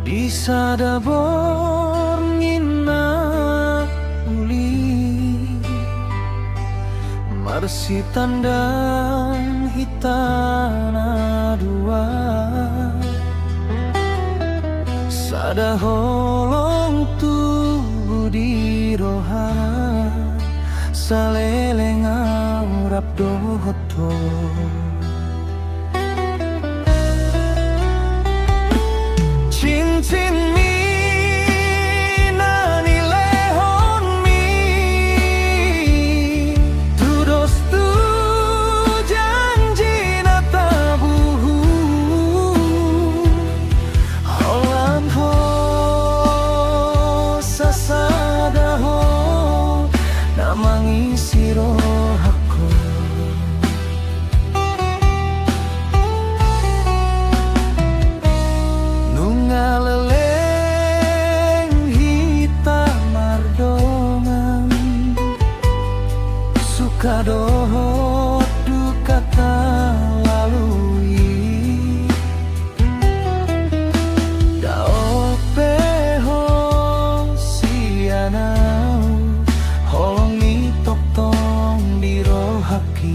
Bisa dabor ngina uli Marsi tandang hitana dua Sada holong tubuh di rohana Saleleng aurap dohoto Cincin mi nani lehon mi Tudos tu janji na tabuhu Holan ho sasada ho Namangi siro hako Nungaleleng hita mardongan Sukadohot duka lalui Daopeho sianau Holong ni toktong dirohaki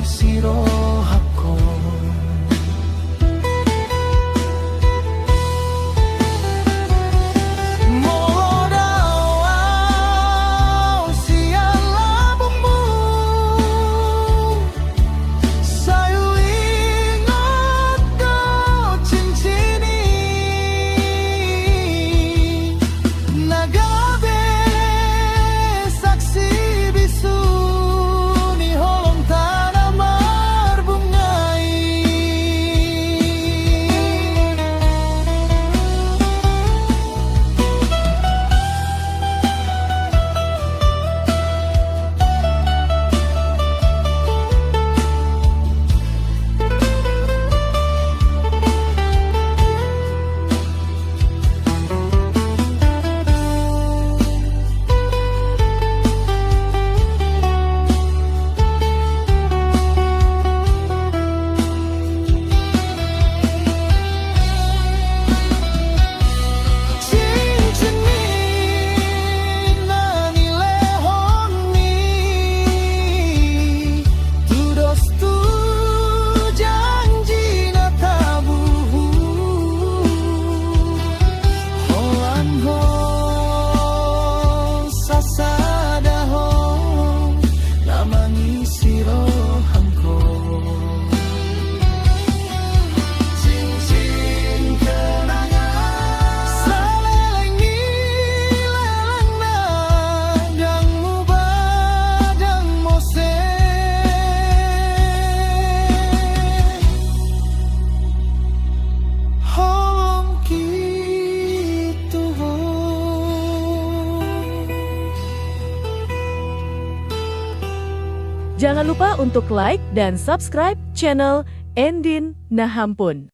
Siro hako Modawau siala bumbu Sayu ingat kau cincini Nagabe saksi bisu Jangan lupa untuk like dan subscribe channel Endin Nahampun.